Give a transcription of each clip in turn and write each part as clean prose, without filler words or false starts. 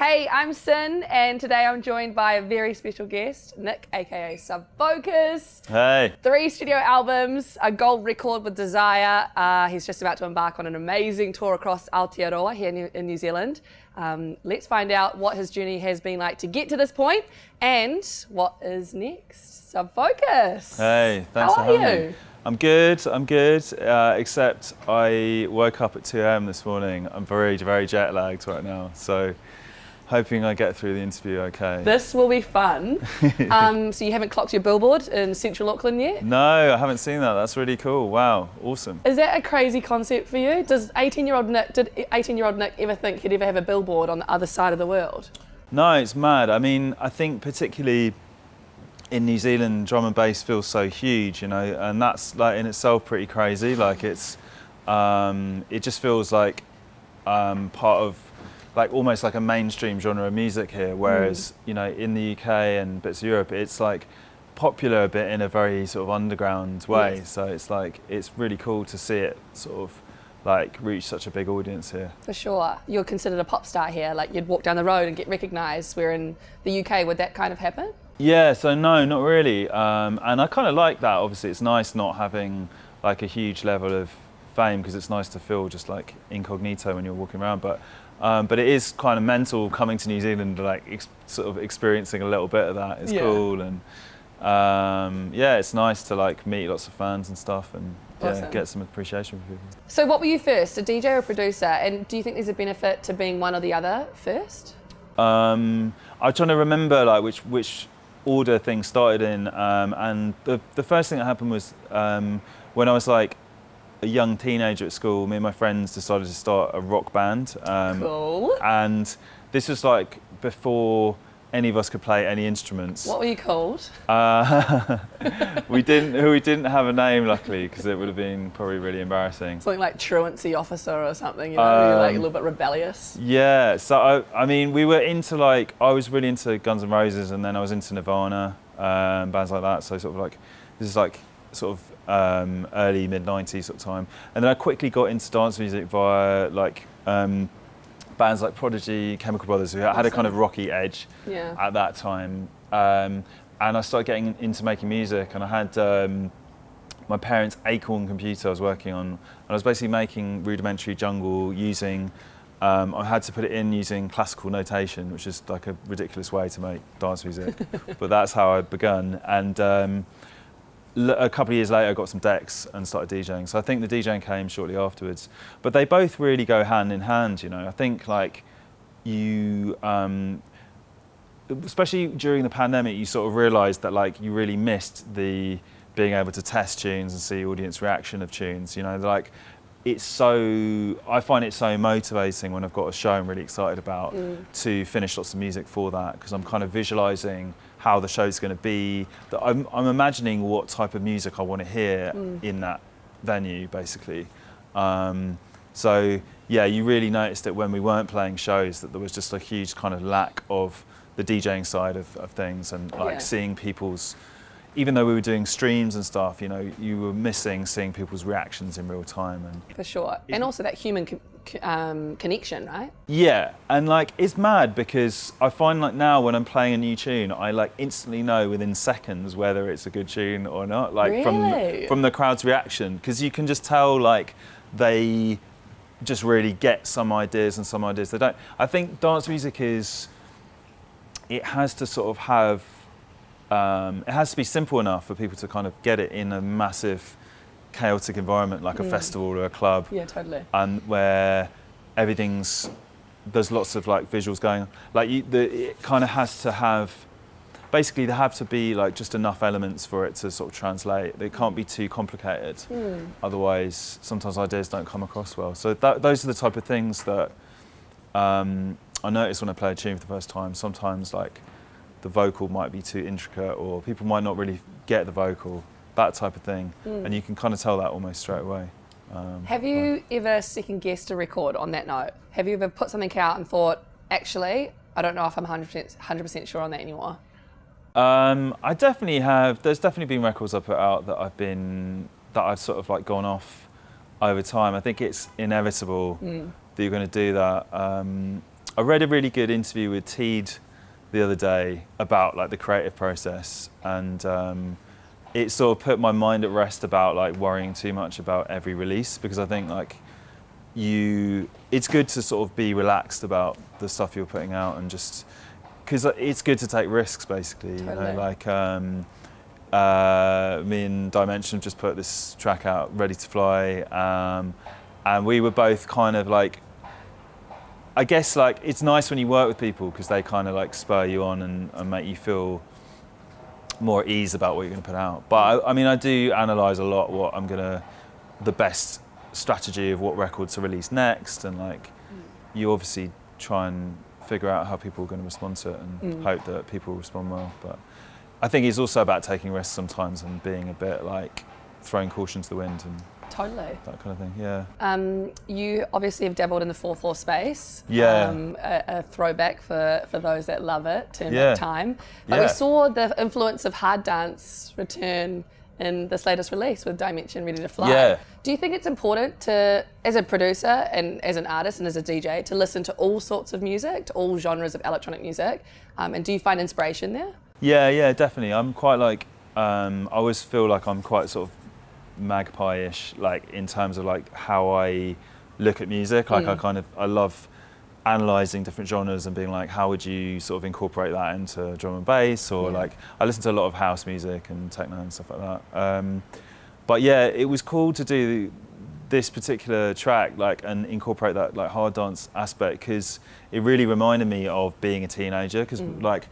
Hey, I'm Sin, and today I'm joined by a very special guest, Nick, aka Subfocus. Hey. 3 studio albums, a gold record with Desire. He's just about to embark on an amazing tour across Aotearoa here in New Zealand. Let's find out what his journey has been like to get to this point and what is next. Subfocus. Hey, thanks for having me. I'm good, except I woke up at 2 a.m. this morning. I'm very, very jet lagged right now, so hoping I get through the interview okay. This will be fun. So you haven't clocked your billboard in central Auckland yet? No, I haven't seen that. That's really cool. Wow, awesome. Is that a crazy concept for you? Did 18-year-old Nick ever think he'd ever have a billboard on the other side of the world? No, it's mad. I mean, I think particularly in New Zealand, drum and bass feels so huge, you know, and that's like in itself pretty crazy. Like it just feels like part of like almost like a mainstream genre of music here, whereas you know in the UK and bits of Europe it's like popular a bit in a very sort of underground way. Yes. So it's like it's really cool to see it sort of like reach such a big audience here. For sure. You're considered a pop star here, like you'd walk down the road and get recognised, where in the UK would that kind of happen? Yeah, so no, not really, and I kind of like that. Obviously it's nice not having like a huge level of fame, because it's nice to feel just like incognito when you're walking around, but it is kind of mental coming to New Zealand, like sort of experiencing a little bit of that. It's cool, and yeah, it's nice to like meet lots of fans and stuff, and awesome. Get some appreciation from people. So what were you first, a DJ or a producer, and do you think there's a benefit to being one or the other first? I'm trying to remember like which order things started in, and the first thing that happened was when I was like a young teenager at school, me and my friends decided to start a rock band. Cool. And this was like before any of us could play any instruments. What were you called? We didn't have a name, luckily, because it would have been probably really embarrassing. Something like truancy officer or something, you know, you're like a little bit rebellious. Yeah, so I mean, we were into like, I was really into Guns N' Roses, and then I was into Nirvana, bands like that. So sort of like, this is like sort of early mid-90s sort of time. And then I quickly got into dance music via like bands like Prodigy, Chemical Brothers, who had a kind of rocky edge at that time. And I started getting into making music, and I had my parents' Acorn computer I was working on, and I was basically making rudimentary jungle using, I had to put it in using classical notation, which is like a ridiculous way to make dance music, but that's how I'd begun. And a couple of years later I got some decks and started DJing. So I think the DJing came shortly afterwards. But they both really go hand in hand, you know. I think like you, especially during the pandemic, you sort of realised that like you really missed the being able to test tunes and see audience reaction of tunes, you know. Like it's so, I find it so motivating when I've got a show I'm really excited about to finish lots of music for that, because I'm kind of visualising how the show's going to be, that I'm imagining what type of music I want to hear in that venue, basically. So yeah, you really noticed it when we weren't playing shows, that there was just a huge kind of lack of the DJing side of things, and like seeing people's, even though we were doing streams and stuff, you know, you were missing seeing people's reactions in real time. And for sure, and also that human connection, right? Yeah, and like it's mad, because I find like now when I'm playing a new tune, I like instantly know within seconds whether it's a good tune or not, like really? from the crowd's reaction, because you can just tell like they just really get some ideas and some ideas they don't. I think dance music it has to sort of have, it has to be simple enough for people to kind of get it in a massive chaotic environment like a festival or a club. Yeah, totally. And where there's lots of like visuals going on. Like it kind of has to have, basically there have to be like just enough elements for it to sort of translate. They can't be too complicated. Otherwise, sometimes ideas don't come across well. So those are the type of things that I notice when I play a tune for the first time. Sometimes like the vocal might be too intricate, or people might not really get the vocal, that type of thing. And you can kind of tell that almost straight away. Have you ever second-guessed a record on that note? Have you ever put something out and thought, actually, I don't know if I'm 100% sure on that anymore? I definitely have. There's definitely been records I put out that I've sort of like gone off over time. I think it's inevitable that you're going to do that. I read a really good interview with Teed the other day about like the creative process, and it sort of put my mind at rest about like worrying too much about every release, because I think like it's good to sort of be relaxed about the stuff you're putting out, and just because it's good to take risks basically. Totally. You know, like me and Dimension just put this track out, Ready to Fly, and we were both kind of like, I guess like it's nice when you work with people because they kind of like spur you on and make you feel more at ease about what you're going to put out. But I mean, I do analyse a lot the best strategy of what record to release next, and like you obviously try and figure out how people are going to respond to it and hope that people respond well. But I think it's also about taking risks sometimes and being a bit like throwing caution to the wind and Totally. that kind of thing. Yeah. You obviously have dabbled in the fourth floor space. Yeah. A throwback for those that love it, turn Yeah. back time. But we saw the influence of hard dance return in this latest release with Dimension Ready to Fly. Yeah. Do you think it's important to, as a producer and as an artist and as a DJ, to listen to all sorts of music, to all genres of electronic music? And do you find inspiration there? Yeah, definitely. I'm quite like, I always feel like I'm quite sort of magpie-ish, like in terms of like how I look at music. Like I love analysing different genres and being like, how would you sort of incorporate that into drum and bass, or like I listen to a lot of house music and techno and stuff like that. But yeah, it was cool to do this particular track like and incorporate that like hard dance aspect, because it really reminded me of being a teenager, because like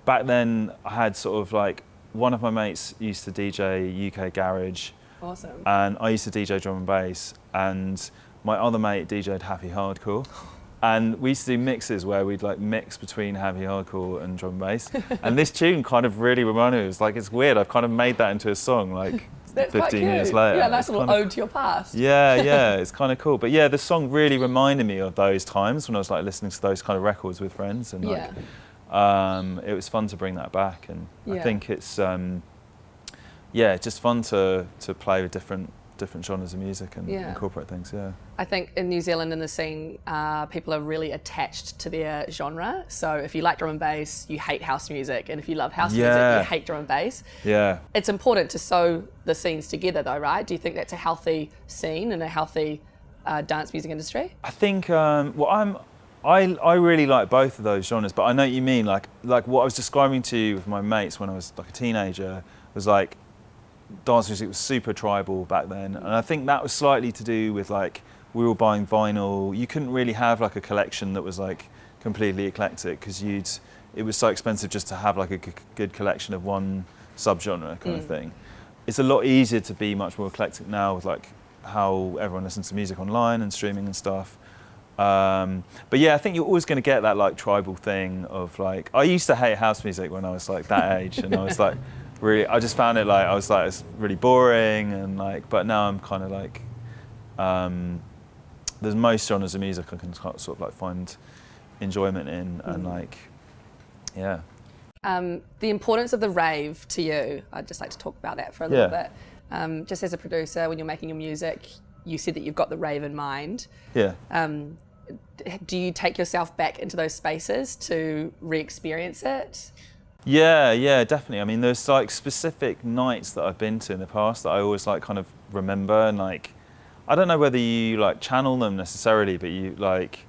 back then I had sort of like one of my mates used to DJ UK garage. Awesome. And I used to DJ drum and bass, and my other mate DJ'd happy hardcore. And we used to do mixes where we'd like mix between happy hardcore and drum and bass. And this tune kind of really reminded me. It was like, it's weird, I've kind of made that into a song like That's 15 years later. Yeah, nice little ode to your past. Yeah, it's kind of cool. But yeah, the song really reminded me of those times when I was like listening to those kind of records with friends, and like it was fun to bring that back. And I think it's just fun to play with different genres of music and incorporate things. I think in New Zealand in the scene, people are really attached to their genre. So if you like drum and bass, you hate house music, and if you love house music, you hate drum and bass. Yeah. It's important to sew the scenes together, though, right? Do you think that's a healthy scene and a healthy dance music industry? I think I really like both of those genres, but I know what you mean. Like what I was describing to you with my mates when I was like a teenager was like, dance music was super tribal back then, and I think that was slightly to do with like we were buying vinyl. You couldn't really have like a collection that was like completely eclectic, because it was so expensive just to have like a good collection of one subgenre kind of thing. It's a lot easier to be much more eclectic now with like how everyone listens to music online and streaming and stuff. But yeah, I think you're always going to get that like tribal thing of like, I used to hate house music when I was like that age, and I was like, really, I just found it like, I was like, it's really boring, and like, but now I'm kind of like, there's most genres of music I can sort of like find enjoyment in, and like, yeah. The importance of the rave to you, I'd just like to talk about that for a little bit. Just as a producer, when you're making your music, you said that you've got the rave in mind. Yeah. Do you take yourself back into those spaces to re-experience it? Yeah, definitely. I mean, there's like specific nights that I've been to in the past that I always like kind of remember, and like, I don't know whether you like channel them necessarily, but you like,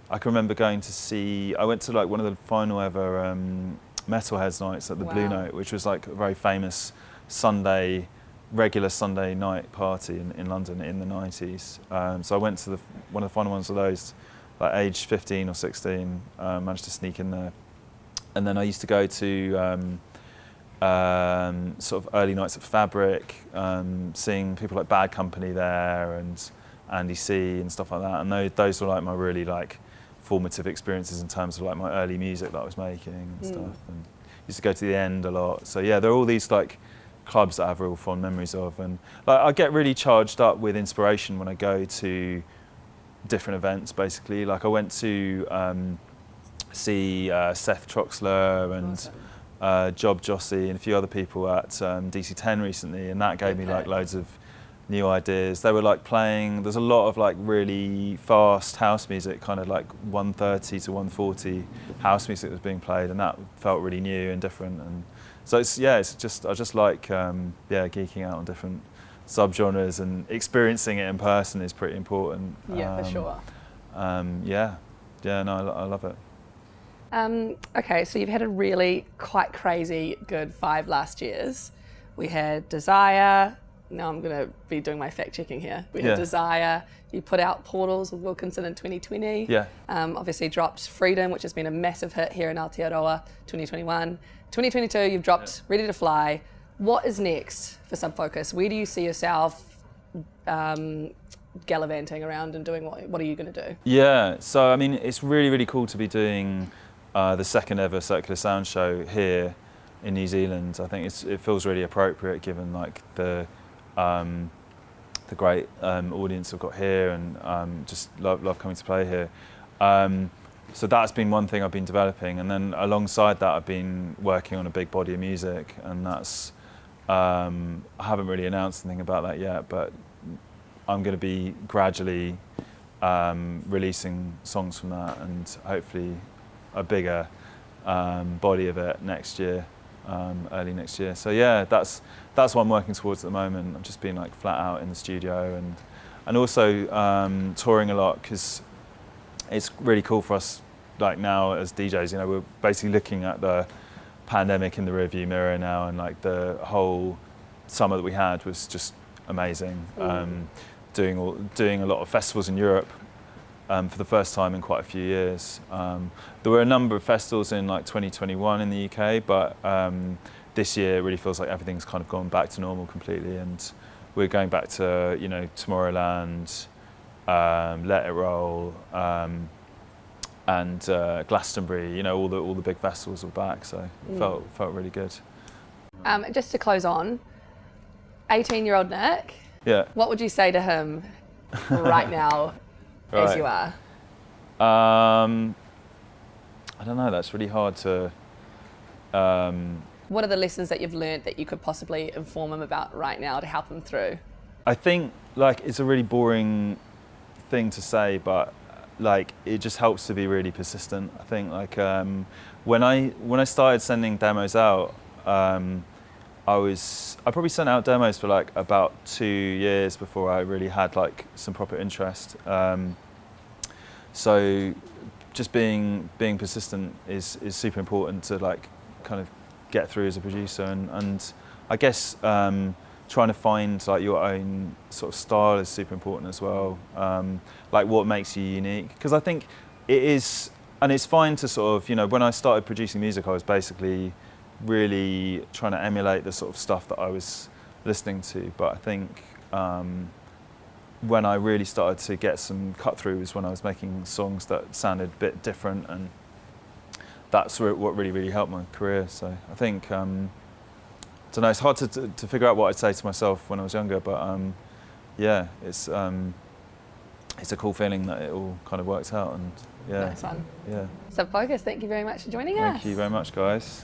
I can remember going to see, I went to like one of the final ever Metalheads nights at the Blue Note, which was like a very famous regular Sunday night party in London in the 90s. So I went to one of the final ones of those, like age 15 or 16, managed to sneak in there. And then I used to go to sort of early nights at Fabric, seeing people like Bad Company there and Andy C and stuff like that. And those were like my really like formative experiences in terms of like my early music that I was making and stuff. And used to go to the End a lot. So yeah, there are all these like clubs that I have real fond memories of, and like I get really charged up with inspiration when I go to different events. Basically, like I went to see Seth Troxler and Job Jossie and a few other people at DC10 recently, and that gave me like loads of new ideas. They were like playing, there's a lot of like really fast house music, kind of like 130 to 140 house music that was being played, and that felt really new and different. And so it's just, I just like, geeking out on different subgenres, and experiencing it in person is pretty important. Yeah, for sure. No, I love it. Okay, so you've had a really quite crazy good 5 last years. We had Desire. Now I'm going to be doing my fact checking here. We had Desire. You put out Portals with Wilkinson in 2020. Yeah. Obviously dropped Freedom, which has been a massive hit here in Aotearoa, 2021. 2022, you've dropped Ready to Fly. What is next for Subfocus? Where do you see yourself gallivanting around and doing what are you going to do? Yeah, so I mean, it's really, really cool to be doing the second ever Circular Sound show here in New Zealand. I think it feels really appropriate given like the great audience I've got here, and just love coming to play here. So that's been one thing I've been developing, and then alongside that I've been working on a big body of music, and that's I haven't really announced anything about that yet, but I'm going to be gradually releasing songs from that, and hopefully a bigger body of it next year, early next year. So yeah, that's what I'm working towards at the moment. I've just been like flat out in the studio, and also touring a lot, because it's really cool for us like now as DJs. You know, we're basically looking at the pandemic in the rearview mirror now, and like the whole summer that we had was just amazing. Doing a lot of festivals in Europe for the first time in quite a few years. There were a number of festivals in like 2021 in the UK, but this year it really feels like everything's kind of gone back to normal completely, and we're going back to, you know, Tomorrowland, Let It Roll, and Glastonbury. You know, all the big festivals were back, so it felt really good. Just to close on, 18-year-old Nick. Yeah. What would you say to him right now, as you are? I don't know. That's really hard to. What are the lessons that you've learned that you could possibly inform him about right now to help him through? I think like it's a really boring thing to say, but like it just helps to be really persistent. I think like when I started sending demos out, I probably sent out demos for like about 2 years before I really had like some proper interest. So just being persistent is super important to like kind of get through as a producer, and I guess trying to find like your own sort of style is super important as well. Like what makes you unique, because I think it is, and it's fine to sort of, you know, when I started producing music, I was basically really trying to emulate the sort of stuff that I was listening to, but I think when I really started to get some cut through was when I was making songs that sounded a bit different, and that's what really helped my career. So I think I don't know, it's hard to figure out what I'd say to myself when I was younger, but yeah, it's a cool feeling that it all kind of works out, and yeah. Nice one. Yeah. Subfocus, thank you very much for joining us. Thank you very much, guys.